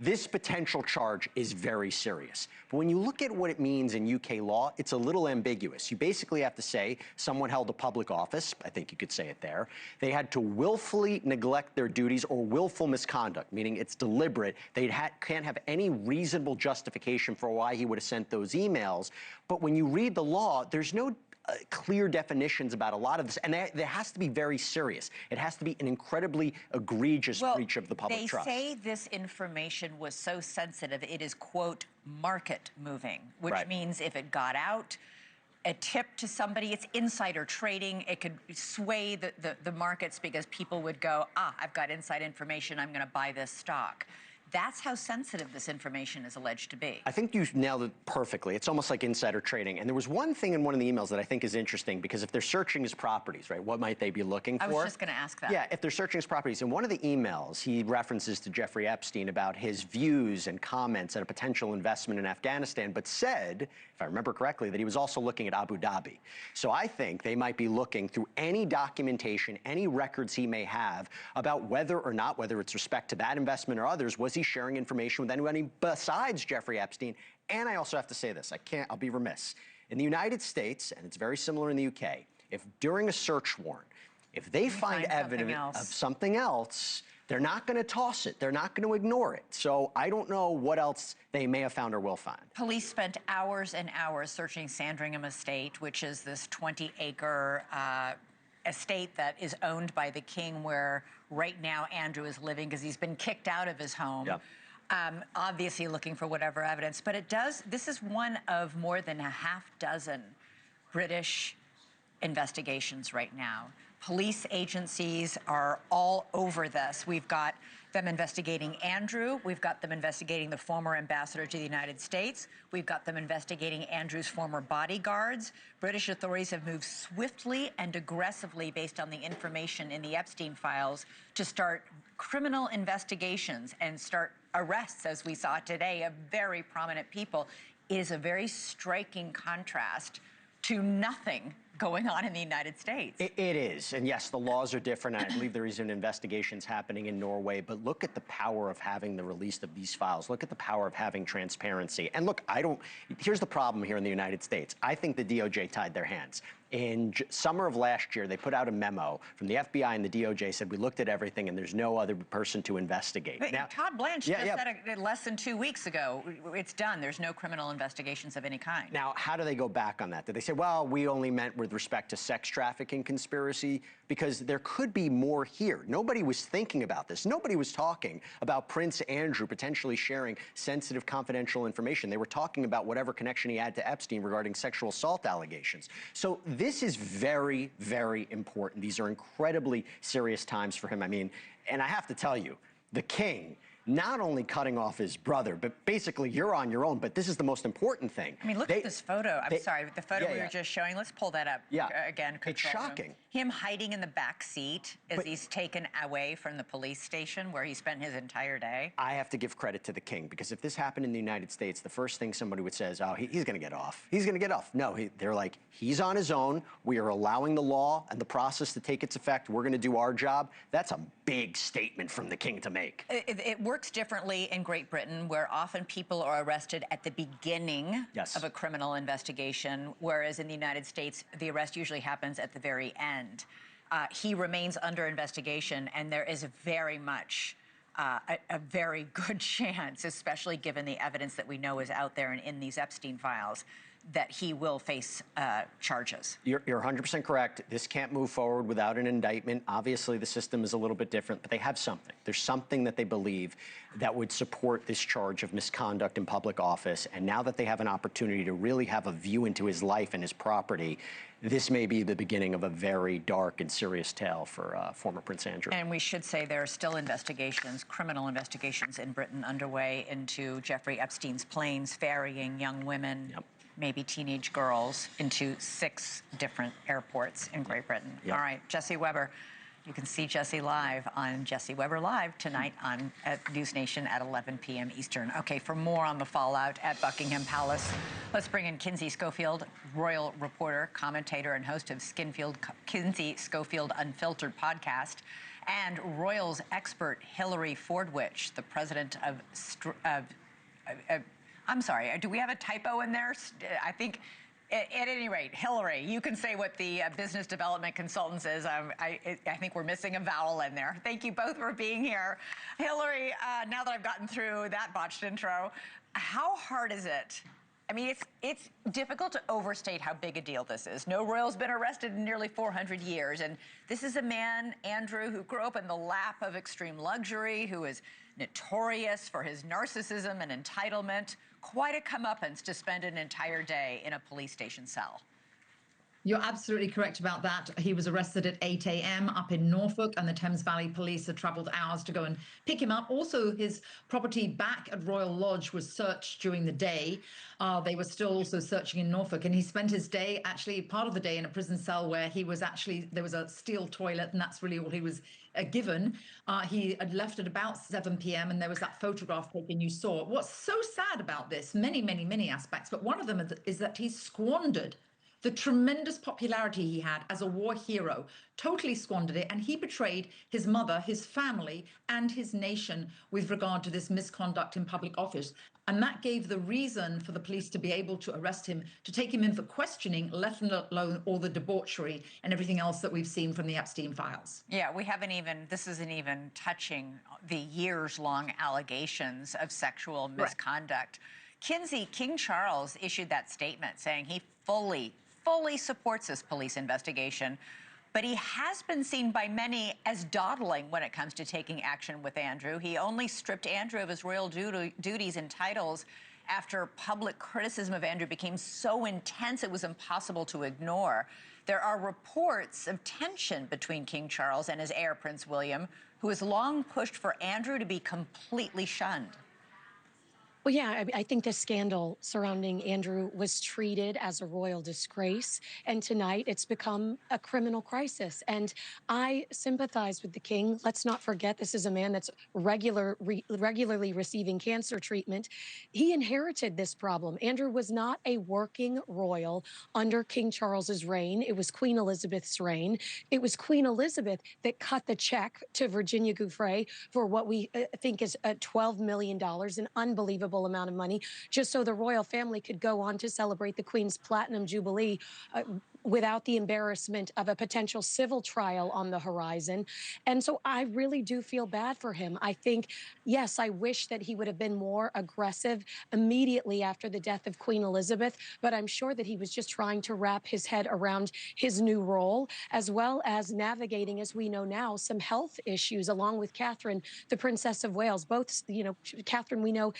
this potential charge is very serious. But when you look at what it means in UK law, it's a little ambiguous. You basically have to say someone held a public office, I think you could say it there. They had to willfully neglect their duties or willful misconduct, meaning it's deliberate. They can't have any reasonable justification for why he would have sent those emails. But when you read the law, there's no clear definitions about a lot of this, and there has to be very serious. It has to be an incredibly egregious breach of the public trust. They say this information was so sensitive, it is, quote, market moving, which means if it got out, a tip to somebody, it's insider trading. It could sway the markets because people would go, I've got inside information, I'm gonna buy this stock. That's how sensitive this information is alleged to be. I think you nailed it perfectly. It's almost like insider trading. And there was one thing in one of the emails that I think is interesting, because if they're searching his properties, right, what might they be looking for? I was just going to ask that. Yeah, if they're searching his properties. In one of the emails, he references to Jeffrey Epstein about his views and comments at a potential investment in Afghanistan, but said, if I remember correctly, that he was also looking at Abu Dhabi. So I think they might be looking through any documentation, any records he may have about whether or not, whether it's respect to that investment or others, was he sharing information with anyone besides Jeffrey Epstein. And I also have to say this, I'll be remiss. In the United States, and it's very similar in the UK, if during a search warrant, if they find evidence of something else, they're not going to toss it. They're not going to ignore it. So I don't know what else they may have found or will find. Police spent hours and hours searching Sandringham Estate, which is this 20-acre estate that is owned by the king, where right now Andrew is living because he's been kicked out of his home. Yep. Obviously looking for whatever evidence, but this is one of more than a half dozen British investigations right now. Police agencies are all over this. We've got them investigating Andrew. We've got them investigating the former ambassador to the United States. We've got them investigating Andrew's former bodyguards. British authorities have moved swiftly and aggressively based on the information in the Epstein files to start criminal investigations and start arrests, as we saw today, of very prominent people. It is a very striking contrast to nothing going on in the United States. It is, and yes, the laws are different, and I believe there is an investigations happening in Norway, but look at the power of having the release of these files. Look at the power of having transparency. And look, here's the problem here in the United States. I think the DOJ tied their hands. In summer of last year, they put out a memo from the FBI and the DOJ, said, we looked at everything and there's no other person to investigate. But now, Todd Blanche just said it less than 2 weeks ago. It's done. There's no criminal investigations of any kind. Now, how do they go back on that? Did they say, well, we only meant with respect to sex trafficking conspiracy? Because there could be more here. Nobody was thinking about this. Nobody was talking about Prince Andrew potentially sharing sensitive, confidential information. They were talking about whatever connection he had to Epstein regarding sexual assault allegations. So this is very, very important. These are incredibly serious times for him. I mean, and I have to tell you, the king, not only cutting off his brother, but basically you're on your own, but this is the most important thing. I mean, look at this photo. I'm sorry, the photo we were just showing. Let's pull that up again. It's shocking. Him hiding in the back seat as he's taken away from the police station where he spent his entire day. I have to give credit to the king, because if this happened in the United States, the first thing somebody would say is, oh, he's going to get off. He's going to get off. No, they're like, he's on his own. We are allowing the law and the process to take its effect. We're going to do our job. That's a big statement from the king to make. It works differently in Great Britain, where often people are arrested at the beginning of a criminal investigation, whereas in the United States, the arrest usually happens at the very end. He remains under investigation, and there is very much a very good chance, especially given the evidence that we know is out there and in these Epstein files, that he will face charges. You're 100% correct. This can't move forward without an indictment. Obviously, the system is a little bit different, but they have something. There's something that they believe that would support this charge of misconduct in public office. And now that they have an opportunity to really have a view into his life and his property, this may be the beginning of a very dark and serious tale for former Prince Andrew. And we should say there are still investigations, criminal investigations in Britain underway into Jeffrey Epstein's planes ferrying young women, maybe teenage girls, into 6 different airports in Great Britain. All right, Jesse Weber. You can see Jesse live on Jesse Weber Live tonight at NewsNation at 11 p.m. Eastern. Okay, for more on the fallout at Buckingham Palace, let's bring in Kinsey Schofield, royal reporter, commentator, and host of Kinsey Schofield Unfiltered podcast, And Royals expert Hillary Fordwich, the president of I'm sorry, do we have a typo in there? I think, at any rate, Hillary, you can say what the business development consultant is. I think we're missing a vowel in there. Thank you both for being here. Hillary, now that I've gotten through that botched intro, how hard is it? I mean, it's difficult to overstate how big a deal this is. No royal's been arrested in nearly 400 years, and this is a man, Andrew, who grew up in the lap of extreme luxury, who is notorious for his narcissism and entitlement. Quite a comeuppance to spend an entire day in a police station cell. You're absolutely correct about that. He was arrested at 8 a.m. up in Norfolk, and the Thames Valley Police had traveled hours to go and pick him up. Also, his property back at Royal Lodge was searched during the day. They were still also searching in Norfolk, and he spent his day, actually part of the day, in a prison cell where he was actually, there was a steel toilet, and that's really all he was given. He had left at about 7 p.m., and there was that photograph taken you saw. What's so sad about this, many aspects, but one of them is that he squandered the tremendous popularity he had as a war hero, totally squandered it, and he betrayed his mother, his family, and his nation with regard to this misconduct in public office. And that gave the reason for the police to be able to arrest him, to take him in for questioning, let alone all the debauchery and everything else that we've seen from the Epstein files. Yeah, this isn't even touching the years-long allegations of sexual misconduct. Kinsey, King Charles issued that statement saying he fully supports this police investigation, but he has been seen by many as dawdling when it comes to taking action with Andrew. He only stripped Andrew of his royal duties and titles after public criticism of Andrew became so intense it was impossible to ignore. There are reports of tension between King Charles and his heir, Prince William, who has long pushed for Andrew to be completely shunned. Well, yeah, I think the scandal surrounding Andrew was treated as a royal disgrace, and tonight it's become a criminal crisis. And I sympathize with the king. Let's not forget this is a man that's regularly receiving cancer treatment. He inherited this problem. Andrew was not a working royal under King Charles's reign. It was Queen Elizabeth's reign. It was Queen Elizabeth that cut the check to Virginia Giuffre for what we think is $12 million, an unbelievable amount of money, just so the royal family could go on to celebrate the Queen's Platinum Jubilee without the embarrassment of a potential civil trial on the horizon. And so I really do feel bad for him. I think, yes, I wish that he would have been more aggressive immediately after the death of Queen Elizabeth, but I'm sure that he was just trying to wrap his head around his new role, as well as navigating, as we know now, some health issues along with Catherine, the Princess of Wales. Both, Catherine, we know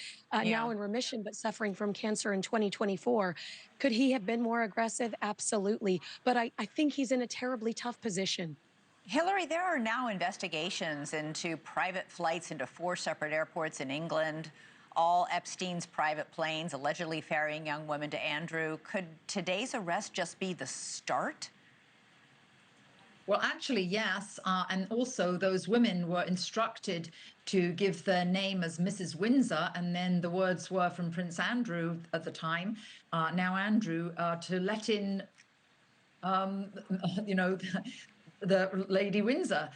now in remission, but suffering from cancer in 2024. Could he have been more aggressive? Absolutely. But I think he's in a terribly tough position. Hillary, there are now investigations into private flights into 4 separate airports in England, all Epstein's private planes allegedly ferrying young women to Andrew. Could today's arrest just be the start? Well, actually, yes. And also those women were instructed to give their name as Mrs. Windsor. And then the words were from Prince Andrew at the time, now Andrew, to let in, the Lady Windsor.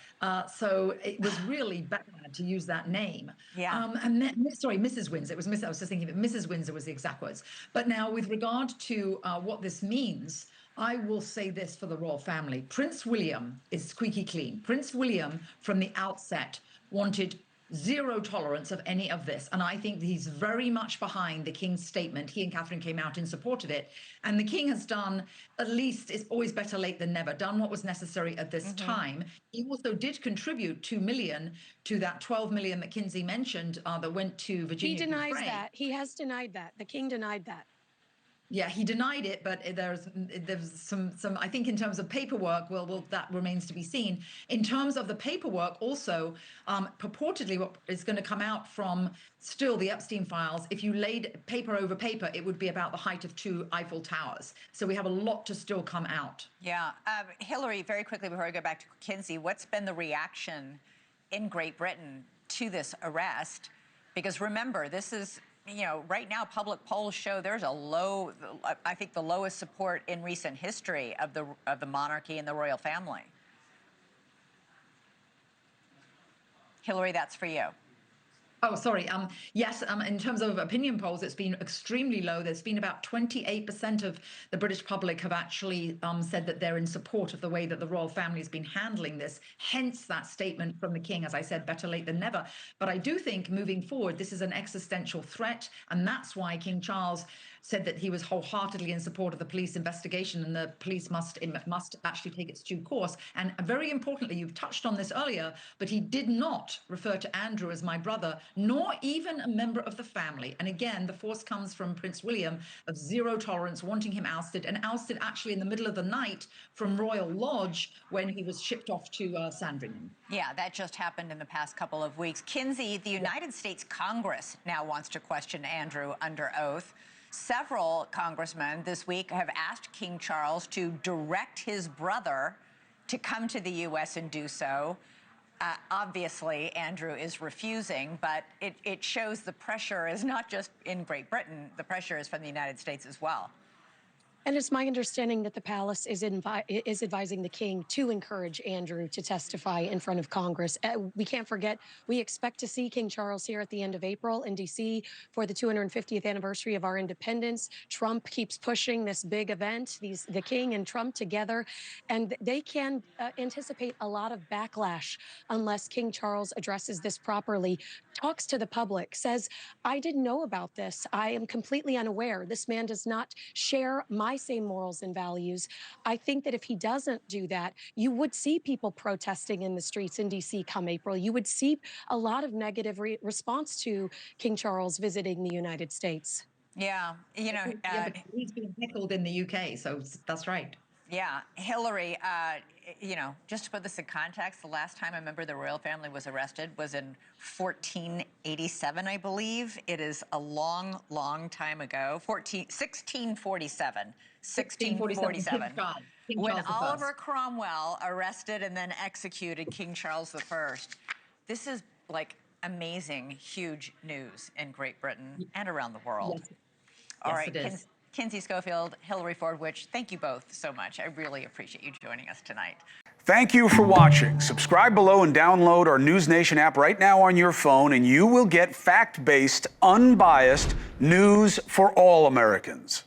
So it was really bad to use that name. Yeah. And then, sorry, Mrs. Windsor. It was I was just thinking of it. Mrs. Windsor was the exact words. But now with regard to what this means, I will say this for the royal family. Prince William is squeaky clean. Prince William, from the outset, wanted zero tolerance of any of this. And I think he's very much behind the King's statement. He and Catherine came out in support of it. And the King has done, at least it's always better late than never, done what was necessary at this time. He also did contribute $2 million to that $12 million that Kinsey mentioned that went to Virginia. He denies that. He has denied that. The King denied that. Yeah, he denied it, but there's some I think in terms of paperwork, well, that remains to be seen. In terms of the paperwork, also, purportedly what is going to come out from still the Epstein files, if you laid paper over paper, it would be about the height of 2 Eiffel Towers. So we have a lot to still come out. Yeah. Hillary, very quickly before I go back to Kinsey, what's been the reaction in Great Britain to this arrest? Because remember, this is... right now, public polls show there's I think the lowest support in recent history of the monarchy and the royal family. Hillary, that's for you. Oh, sorry. Yes, in terms of opinion polls, it's been extremely low. There's been about 28% of the British public have actually said that they're in support of the way that the royal family has been handling this. Hence that statement from the King, as I said, better late than never. But I do think moving forward, this is an existential threat. And that's why King Charles said that he was wholeheartedly in support of the police investigation, and the police must actually take its due course. And very importantly, you've touched on this earlier, but he did not refer to Andrew as my brother, nor even a member of the family. And again, the force comes from Prince William of zero tolerance, wanting him ousted, and ousted actually in the middle of the night from Royal Lodge when he was shipped off to Sandringham. Yeah, that just happened in the past couple of weeks. Kinsey, the United States Congress now wants to question Andrew under oath. Several congressmen this week have asked King Charles to direct his brother to come to the U.S. and do so. Obviously, Andrew is refusing, but it shows the pressure is not just in Great Britain. The pressure is from the United States as well. And it's my understanding that the palace is advising the king to encourage Andrew to testify in front of Congress. We can't forget, we expect to see King Charles here at the end of April in D.C. for the 250th anniversary of our independence. Trump keeps pushing this big event, the king and Trump together, and they can anticipate a lot of backlash unless King Charles addresses this properly, talks to the public, says, I didn't know about this. I am completely unaware. This man does not share my same morals and values. I think that if he doesn't do that, you would see people protesting in the streets in D.C. come April. You would see a lot of negative response to King Charles visiting the United States. Yeah, you know, but he's being heckled in the UK, so that's right. Yeah, Hillary, you know, just to put this in context, the last time I remember the royal family was arrested was in 1487, I believe. It is a long, long time ago. 1647. 1647. When Oliver Cromwell arrested and then executed King Charles I. This is like amazing, huge news in Great Britain and around the world. Yes. All Yes, right, it is. Kinsey Schofield, Hillary Fordwich, thank you both so much. I really appreciate you joining us tonight. Thank you for watching. Subscribe below and download our NewsNation app right now on your phone, and you will get fact-based, unbiased news for all Americans.